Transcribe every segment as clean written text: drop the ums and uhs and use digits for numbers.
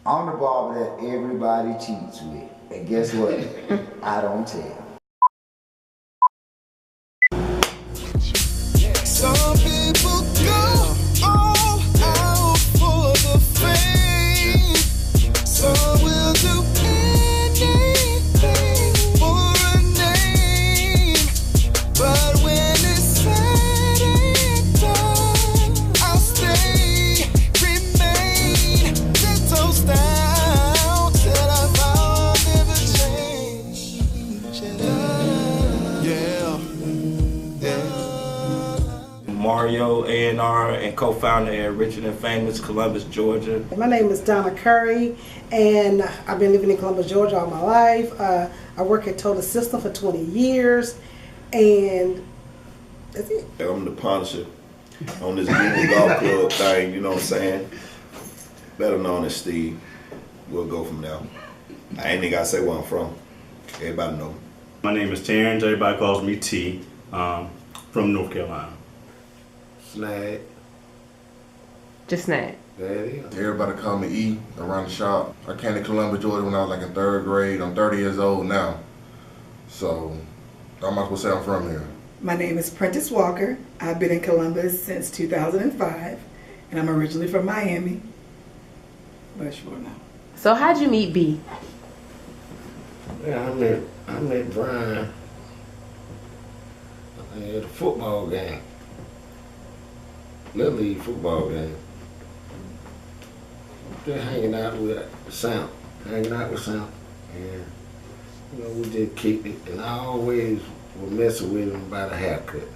I'm the barber that everybody cheats with. And guess what? I don't tell. Some people go all out for the fame. Some will do anything for a name. But when it's said and done, I'll stay, remain 10 toes down till I vow I'll never change. Yeah. Mario, A&R, and co-founder at Richard and Famous, Columbus, Georgia. My name is Donna Curry, and I've been living in Columbus, Georgia all my life. I work at Total System for 20 years, and that's it. I'm the Punisher on this Google Golf Club thing, you know what I'm saying? Better known as Steve. We'll go from there. I ain't even gotta say where I'm from. Everybody know. My name is Terrence. Everybody calls me T. From North Carolina. Snag. Just Snag. There it is. Everybody call me E around the shop. I came to Columbus, Georgia when I was like in 3rd grade. I'm 30 years old now. So, I'm not supposed to say I'm from here. My name is Prentice Walker. I've been in Columbus since 2005, and I'm originally from Miami. But sure now. So how'd you meet B? Yeah, I met Brian at a football game. Little League football game. Just hanging out with Sam. And, you know, we just kicked it. And I always was messing with him about a haircut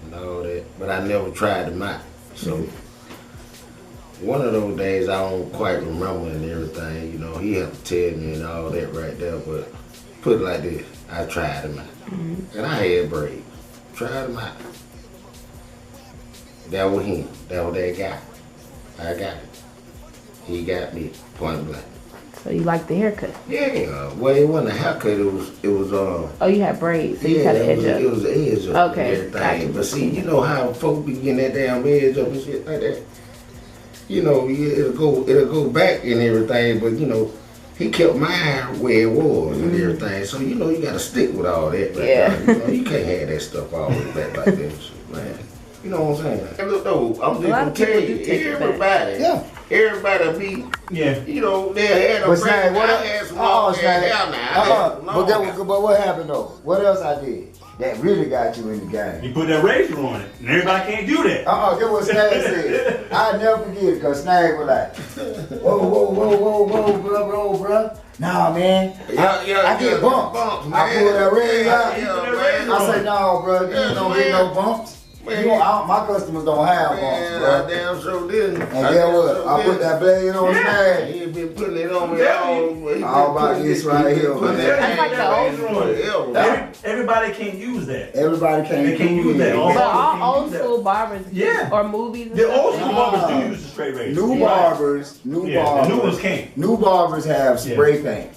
and all that. But I never tried them out. So, one of those days I don't quite remember and everything. You know, he had to tell me and all that right there. But put it like this, I tried him out. And I had braids. Tried him out. That was him. That was that guy. I got it. He got me, point blank. So you like the haircut? Yeah. Well, it wasn't a haircut. It was. Oh, you had braids. So you had an edge up. It was the edge up. Okay. And everything. But see, you know how folks be getting that damn edge up and shit like that. You know, it'll go back and everything. But you know, he kept mine where it was and everything. So you know, you gotta stick with all that. Right Yeah. now. You know, you can't have that stuff all the way back like that, man. You know what I'm saying? And look though, I'm just gonna tell you, everybody be, you know, they had a But Snag, I had some long hair now. But what happened though? What else I did that really got you in the game? You put that razor on it, and everybody can't do that. Get what Snag said. I'll never forget it, because Snag was like, whoa, bruh. Nah, man. I get bumps. I pull that razor out. I say, no, bro, you don't get no bumps. My customers don't have bumps, bro. I damn sure didn't. And guess what? I put that blade on Snag. He ain't been putting it on me all about this right here, man. That's like the old school. Everybody can't use that. Everybody can't use that. But all old school barbers or movies. The old school barbers do use the straight razor. New barbers. The new ones can't. New barbers have spray paint.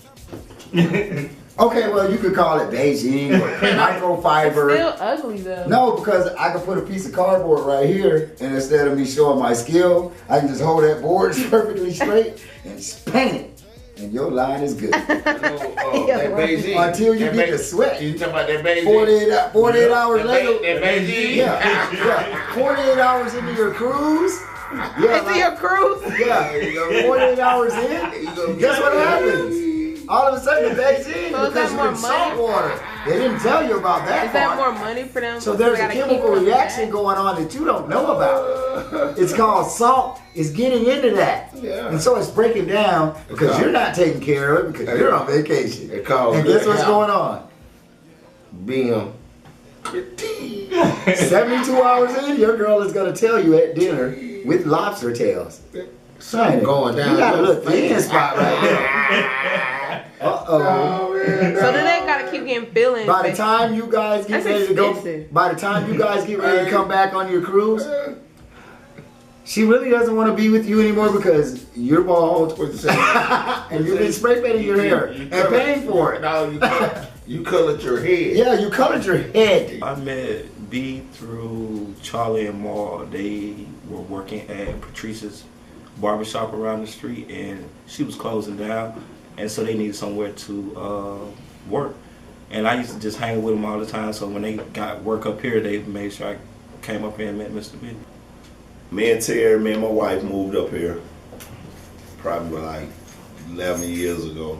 Okay, well, you could call it Beijing or microfiber. It's still ugly though. No, because I can put a piece of cardboard right here, and instead of me showing my skill, I can just hold that board perfectly straight and just paint it. And your line is good. That Beijing. Until you get the sweat. You talking about that Beijing? 48 hours later. That Beijing? Yeah. 48 hours into your cruise. Into your cruise? Yeah. 48 hours in. Guess what happens? All of a sudden, the Beijing, So because you're in salt water. They didn't tell you about that. Is that more money for them? So there's a chemical reaction going on that you don't know about. It's called salt. It's getting into that. Yeah. And so it's breaking down because you're not taking care of it because you're on vacation. And guess what's going on? Being 72 hours in, your girl is going to tell you at dinner with lobster tails. Something going down. You got a little thin spot right there. Uh-oh. So then they gotta keep getting fillings. By the time you guys get ready to go, come back on your cruise, she really doesn't want to be with you anymore because you're bald and you've been spray painting your hair and paying for it. No, you colored your head. Yeah, you colored your head. I met B through Charlie and Maul. They were working at Patrice's barbershop around the street, and she was closing down, and so they needed somewhere to work. And I used to just hang with them all the time, so when they got work up here, they made sure I came up here and met Mr. B. Me and Terry, me and my wife moved up here probably like 11 years ago.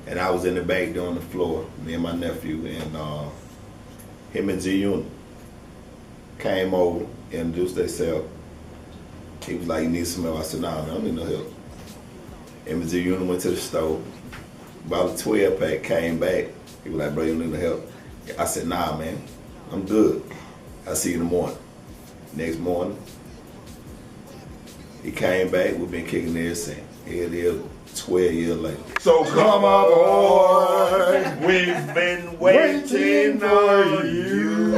And I was in the back doing the floor, me and my nephew, and him and Z-Unit came over, introduced themselves. He was like, you need some help? I said, nah, I don't need no help. Him and Z-Unit went to the store, bought a 12-pack, came back. He was like, bro, you need no help? I said, nah, man, I'm good. I'll see you in the morning. Next morning, he came back, we've been kicking there since. Here it is, 12 years later. So come aboard, we've been waiting for you.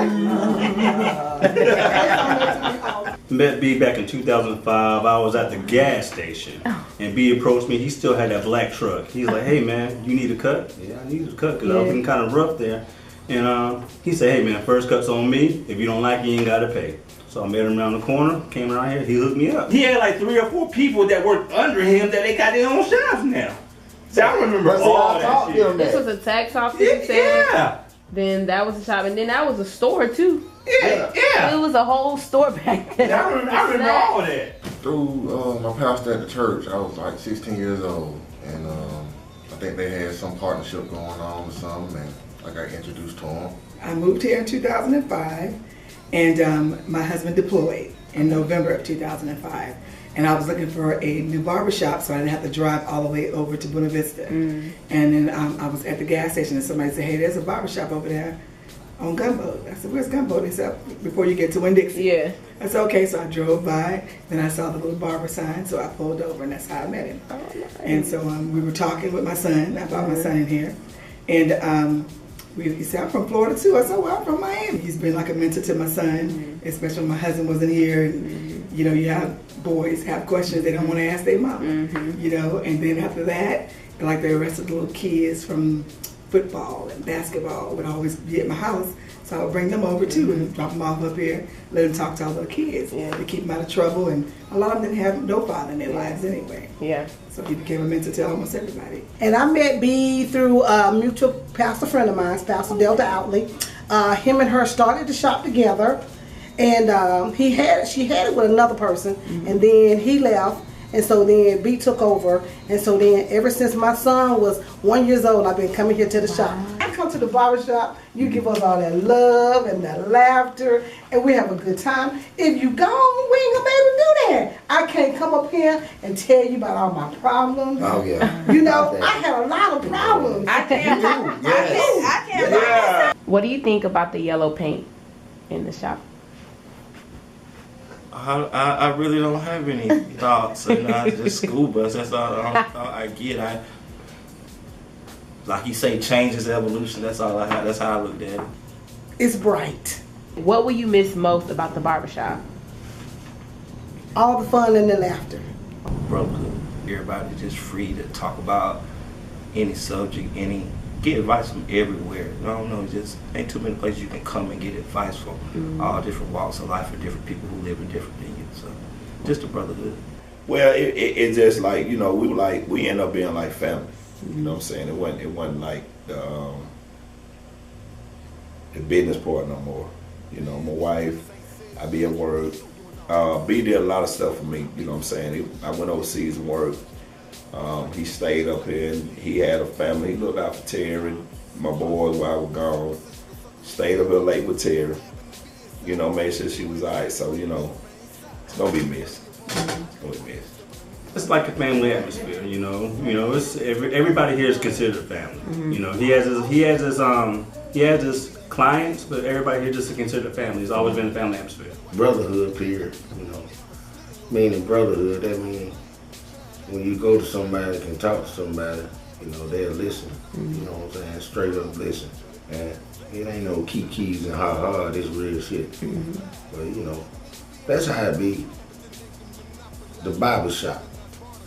Met B back in 2005. I was at the gas station, and B approached me. He still had that black truck. He's like, "Hey man, you need a cut?" Yeah, I need a cut because I was getting kind of rough there. And he said, "Hey man, first cut's on me. If you don't like it, you ain't gotta pay." So I met him around the corner, came around here, he hooked me up. He had like 3 or 4 people that worked under him that they got their own shops now. So I remember all that shit. This was a tax office, you said. Yeah. Then that was a shop, and then that was a store too. Yeah. It was a whole store back then. I remember all that. Through my pastor at the church, I was like 16 years old, and I think they had some partnership going on or something, and I got introduced to him. I moved here in 2005, and my husband deployed in November of 2005. And I was looking for a new barbershop so I didn't have to drive all the way over to Buena Vista. And then I was at the gas station and somebody said, hey, there's a barbershop over there on Gunboat. I said, where's Gunboat? They said, before you get to Winn-Dixie. Yeah. I said, okay, so I drove by, then I saw the little barber sign, so I pulled over and that's how I met him. Oh, nice. And so we were talking with my son. I brought my son in here. And he said, I'm from Florida too. I said, well, I'm from Miami. He's been like a mentor to my son, especially when my husband wasn't here. And, you know, you have boys have questions they don't want to ask their mom, you know. And then after that, like the rest of the little kids from football and basketball would always be at my house. So I would bring them over too and drop them off up here, let them talk to all the kids to keep them out of trouble. And a lot of them didn't have no father in their lives anyway. Yeah. So he became a mentor to almost everybody. And I met B through a mutual pastor friend of mine, Pastor Delta Outley. Him and her started the shop together, and she had it with another person, and then he left, and so then B took over, and so then ever since my son was 1 year old, I've been coming here to the shop. I come to the barbershop, you give us all that love and that laughter, and we have a good time. If you gone, we ain't gonna be able to do that. I can't come up here and tell you about all my problems. Oh yeah. You know, I had a lot of problems. I can't. What do you think about the yellow paint in the shop? I really don't have any thoughts, and I just school bus. That's all I get. Like you say, change is evolution. That's all I have. That's how I looked at it. It's bright. What will you miss most about the barbershop? All the fun and the laughter. Brotherhood. Everybody just free to talk about any subject, get advice from everywhere. I don't know, just ain't too many places you can come and get advice from all different walks of life and different people who live in different than you. So, just a brotherhood. Well, it just like, you know, we end up being like family. You know what I'm saying? It wasn't like the business part no more. You know, my wife, I be at work. B did a lot of stuff for me. You know what I'm saying? I went overseas and worked. He stayed up here and he had a family. He looked out for Terry, my boys while I was gone. Stayed up here late with Terry. You know, made sure she was all right. So, you know, it's gonna be missed. It's gonna be missed. It's like a family atmosphere, you know. It's everybody here is considered a family. You know, he has his clients, but everybody here just considered a family. It's always been a family atmosphere. Brotherhood, period. You know, meaning brotherhood. That means when you go to somebody and can talk to somebody, you know, they'll listen. You know what I'm saying? Straight up listen. And it ain't no keys and ha-ha, this real shit. But, you know, that's how it be. The barbershop.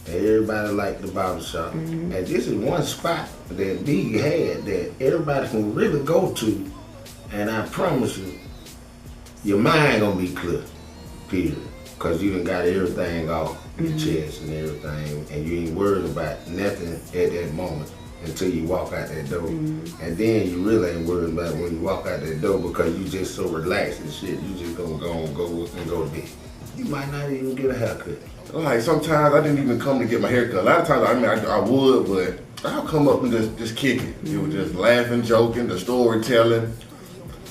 Everybody like the barbershop. And this is one spot that B had that everybody can really go to. And I promise you, your mind gonna be clear, period. Because you done got everything off. your chest and everything, and you ain't worried about nothing at that moment until you walk out that door. And then you really ain't worried about when you walk out that door because you just so relaxed and shit. You just gonna go to bed. You might not even get a haircut. Like sometimes I didn't even come to get my haircut. A lot of times, I mean, I would, but I'll come up and just kick it. It was just laughing, joking, the storytelling,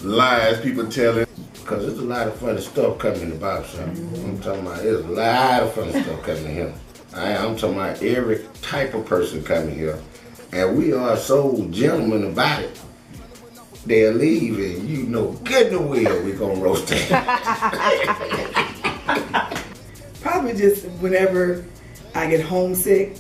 lies people telling. Because there's a lot of funny stuff coming in the barbershop. I'm talking about there's a lot of funny stuff coming here. I'm talking about every type of person coming here. And we are so gentlemen about it. They'll leave and you know good and well we're gonna roast them. Probably just whenever I get homesick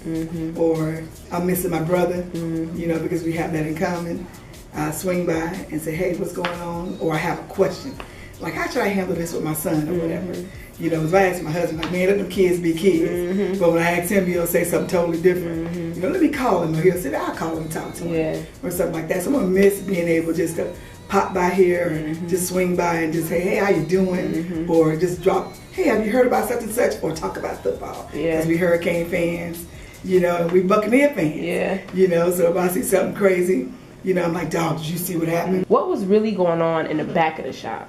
or I'm missing my brother, you know, because we have that in common. I swing by and say, hey, what's going on? Or I have a question. Like, how should I handle this with my son or whatever? You know, if I ask my husband, like, man, let them kids be kids. But when I ask him, he'll say something totally different. You know, let me call him. Or he'll say, I'll call him and talk to him. Or something like that. So I'm going to miss being able just to pop by here and just swing by and just say, hey, how you doing? Or just drop, hey, have you heard about such and such? Or talk about football. Because we Hurricane fans, you know, and we Buccaneer fans. You know, so if I see something crazy, you know, I'm like, dog, did you see what happened? What was really going on in the back of the shop?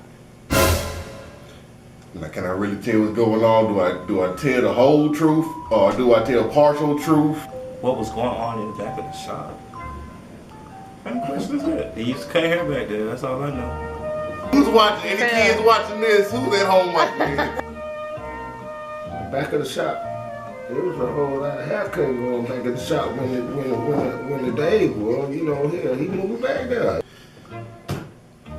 Now, can I really tell what's going on? Do I tell the whole truth or do I tell partial truth? What was going on in the back of the shop? What kind of question is that? They used to cut hair back there, that's all I know. Who's watching? Any kids watching this? Who's at home watching this? Back of the shop. There was a whole lot of haircut going back at the shop when the day was, you know, hell, he moved back there.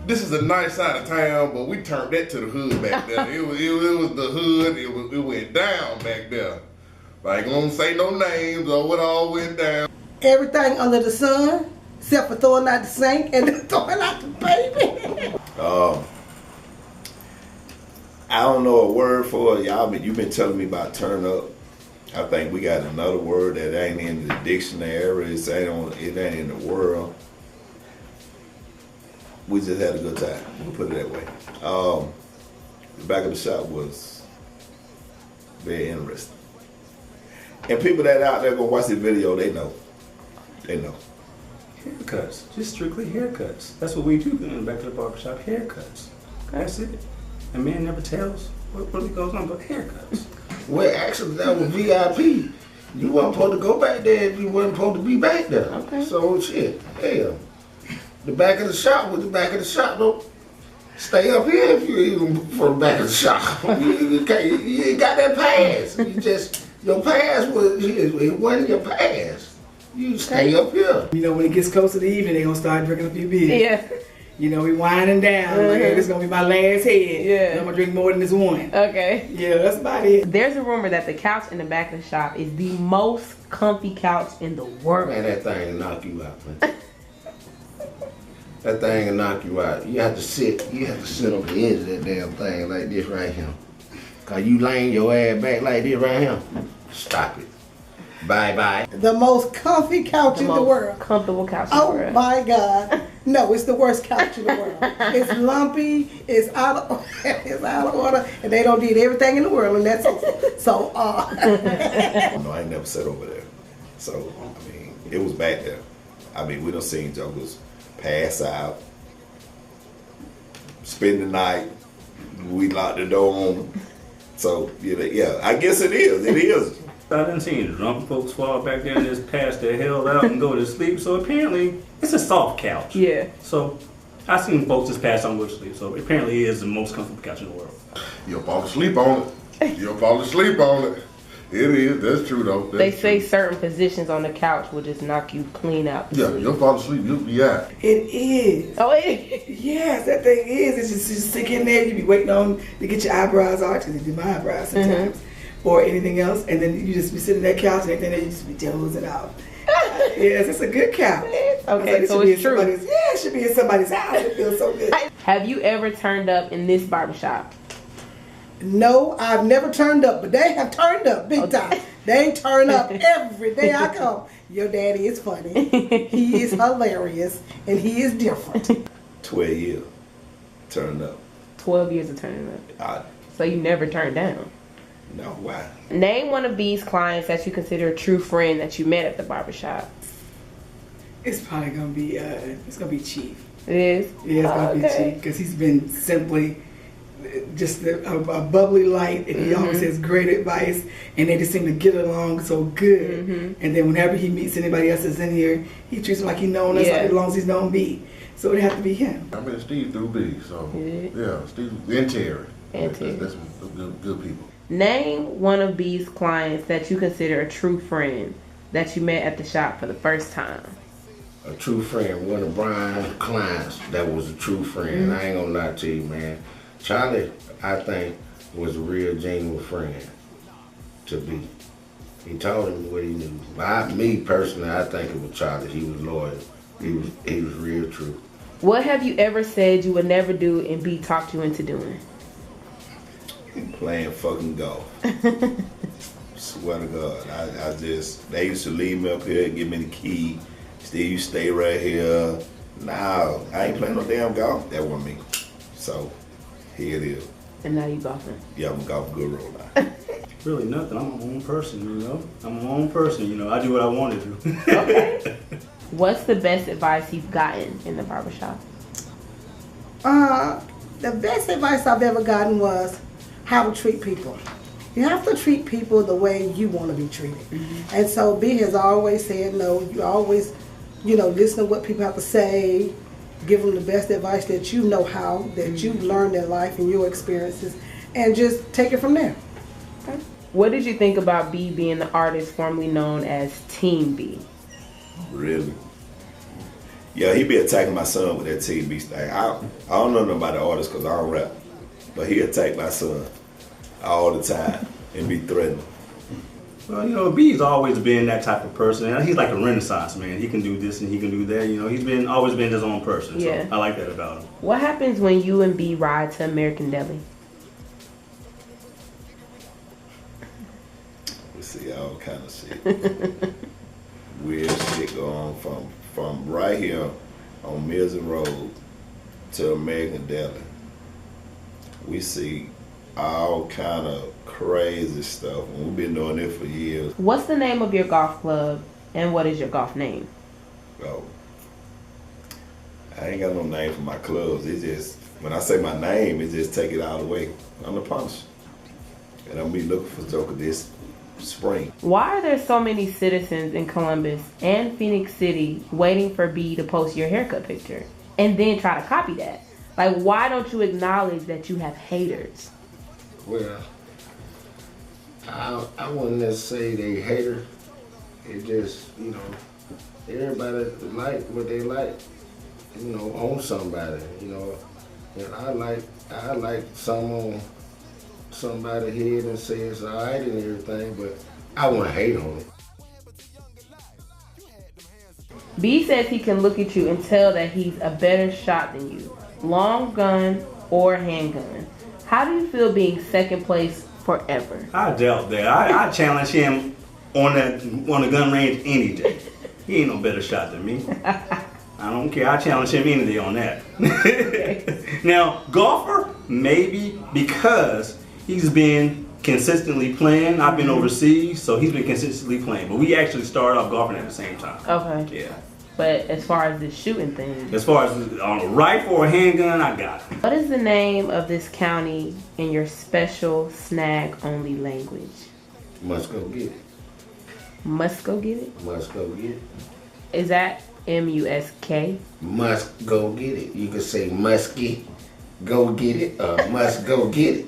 This is a nice side of town, but we turned that to the hood back there. It was the hood. It went down back there. I ain't gonna say no names or what all went down. Everything under the sun, except for throwing out the sink and throwing out the baby. I don't know a word for it. Y'all, you've been telling me about turn up. I think we got another word that ain't in the dictionary. It ain't in the world. We just had a good time. We'll put it that way. The back of the shop was very interesting. And people that out there gonna watch this video, they know. They know. Haircuts. Just strictly haircuts. That's what we do in the back of the barbershop. Haircuts. That's it. A man never tells what really goes on but haircuts. Well, actually, that was VIP. You weren't supposed to go back there if you weren't supposed to be back there. Okay. So, shit, hell. The back of the shop was the back of the shop, though. Stay up here if you even for the back of the shop. you ain't got that pass. Your pass it wasn't your pass. You stay up here. You know, when it gets close to the evening, they're going to start drinking up your beer. Yeah. You know, we winding down. Like, hey, this is going to be my last head. Yeah. And I'm going to drink more than this one. Okay. Yeah, that's about it. There's a rumor that the couch in the back of the shop is the most comfy couch in the world. Man, that thing will knock you out, man. That thing will knock you out. You have to sit on the edge of that damn thing like this right here. Cause you laying your ass back like this right here. Stop it. Bye-bye. The most comfy couch in the world. Comfortable couch in the world. Oh my God. No, it's the worst couch in the world. It's lumpy, it's out of order, and they don't need everything in the world, and that's it. So, No, I ain't never sat over there. So, I mean, it was back there. I mean, we done seen jokers pass out, spend the night, we locked the door on them. So, yeah, I guess it is. It is. I done seen drunk folks fall back there and just pass their hell out and go to sleep. So apparently, it's a soft couch. Yeah. So I seen folks just pass out and go to sleep. So apparently, it is the most comfortable couch in the world. You'll fall asleep on it. You'll fall asleep on it. It is. That's true, though. They say certain positions on the couch will just knock you clean out. Yeah, you'll fall asleep. You'll be out. It is. Oh, it is. Yes, that thing is. It's just stick in there. You be waiting on to get your eyebrows arched. They do my eyebrows sometimes. Or anything else. And then you just be sitting on that couch and everything, you just be dozing out. Yes, it's a good couch. Okay, like, so it's true. Yeah, it should be in somebody's house. It feels so good. Have you ever turned up in this barbershop? no, I've never turned up, but they have turned up big time. They turn up every day I come. Your daddy is funny. He is hilarious, and he is different. 12 years, turned up. 12 years of turning up. So you never turned down? No, why? Name one of B's clients that you consider a true friend that you met at the barbershop. It's probably gonna be it's gonna be Chief. It is? Yeah, it's gonna be Chief because he's been simply just a bubbly light, and he always has great advice, and they just seem to get along so good. And then whenever he meets anybody else that's in here, he treats them like he known us, like as long as he's known B. So it have to be him. I met Steve through B, so yeah, Steve and Terry. That's good people. Name one of B's clients that you consider a true friend that you met at the shop for the first time. A true friend, one of Brian's clients that was a true friend. I ain't gonna lie to you, man. Charlie, I think, was a real genuine friend to B. He told him what he knew. Me personally, I think it was Charlie. He was loyal. He was real true. What have you ever said you would never do and B talked you into doing? Playing fucking golf. Swear to God. They used to leave me up here and give me the key. Steve, you stay right here. Nah, I ain't playing no damn golf. That wasn't me. So, here it is. And now you golfing. Yeah, I'm a golf guru now. Really nothing. I'm my own person, you know. I'm my own person, you know. I do what I want to do. Okay. What's the best advice you've gotten in the barbershop? The best advice I've ever gotten was how to treat people. You have to treat people the way you want to be treated. And so B has always said no. You always, listen to what people have to say, give them the best advice that you know how, that you've learned in life and your experiences, and just take it from there. Okay. What did you think about B being the artist formerly known as Team B? Really? Yeah, he be attacking my son with that Team B thing. I don't know nothing about the artist because I don't rap, but he attack my son all the time and be threatening. Well, B's always been that type of person. He's like a renaissance man. He can do this and he can do that. He's always been his own person. So I like that about him. What happens when you and B ride to American Deli? We see all kind of shit. Weird shit going on from right here on Mills Road to American Deli. We see all kind of crazy stuff. We've been doing it for years. What's the name of your golf club and what is your golf name? Oh, I ain't got no name for my clubs. It's just, when I say my name, it just take it all the way. I'm the Punisher. And I'm be looking for Joker this spring. Why are there so many citizens in Columbus and Phoenix City waiting for B to post your haircut picture and then try to copy that? Like, why don't you acknowledge that you have haters? Well, I wouldn't necessarily say they haters. It just, everybody like what they like, on somebody, And I like some on somebody's head and say it's all right and everything, but I wouldn't hate on it. B says he can look at you and tell that he's a better shot than you. Long gun or handgun. How do you feel being second place forever? I doubt that. I challenge him on the gun range any day. He ain't no better shot than me. I don't care. I challenge him any day on that. Now, golfer, maybe because he's been consistently playing. I've been overseas, so he's been consistently playing. But we actually started off golfing at the same time. Okay. Yeah. But as far as the shooting thing. As far as on a rifle or a handgun, I got it. What is the name of this county in your special snag-only language? Must go get it. Must go get it? Must go get it. Is that M-U-S-K? Must go get it. You could say musky, go get it, or must go get it.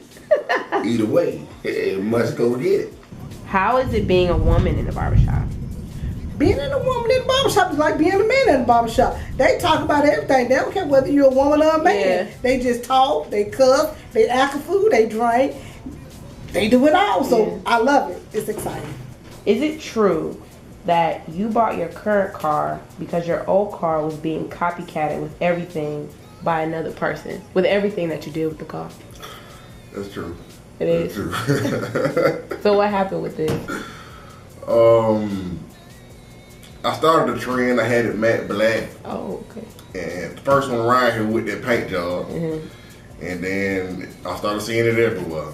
Either way, must go get it. How is it being a woman in the barbershop? Being a woman in the barbershop is like being a man in the barbershop. They talk about everything. They don't care whether you're a woman or a man. Yeah. They just talk, they cuss, they act a fool, they drink. They do it all. So I love it. It's exciting. Is it true that you bought your current car because your old car was being copycatted with everything by another person? With everything that you did with the car? That's true. It is? True. So what happened with this? I started the trend. I had it matte black. Oh, okay. And the first one around here with that paint job. And then I started seeing it everywhere.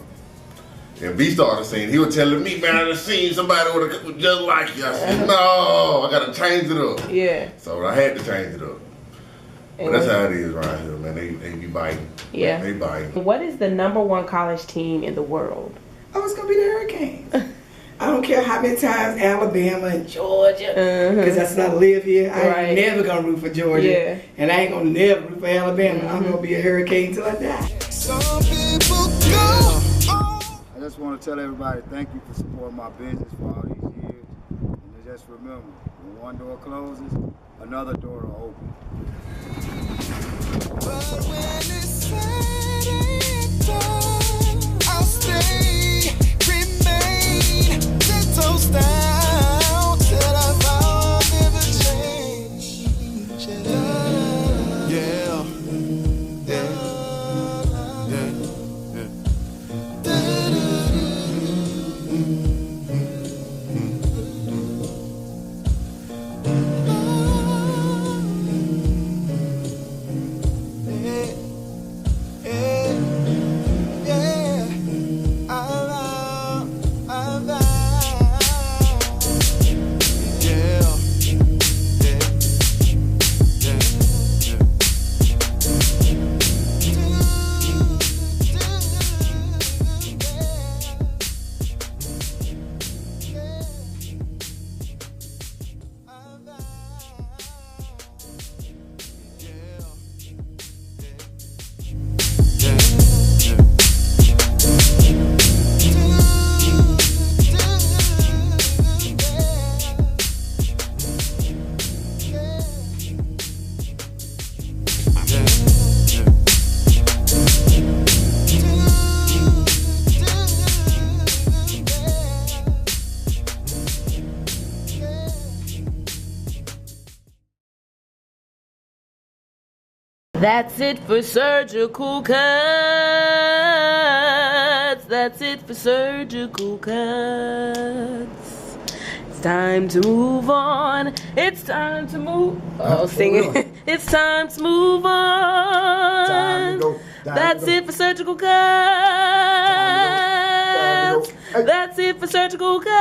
And B started saying, he was telling me, man, I done seen somebody with just like you. I said, no, I gotta change it up. Yeah. So I had to change it up. But that's how it is around here, man. They be biting. Yeah. They biting. What is the #1 college team in the world? Oh, it's gonna be the Hurricanes. I don't care how many times Alabama and Georgia, because that's not live here. I ain't never gonna root for Georgia, and I ain't gonna never root for Alabama. I'm gonna be a Hurricane till I die. Some people go. I just want to tell everybody thank you for supporting my business for all these years. And just remember, when one door closes, another door will open. But when it's said and done, I'll stay, remain, 10 toes down till I found never change. Yeah. That's it for surgical cuts. That's it for surgical cuts. It's time to move on. It's time to move. Oh, sing it. It's time to move on. Time to go. That's it for surgical cuts. That's it for surgical cuts.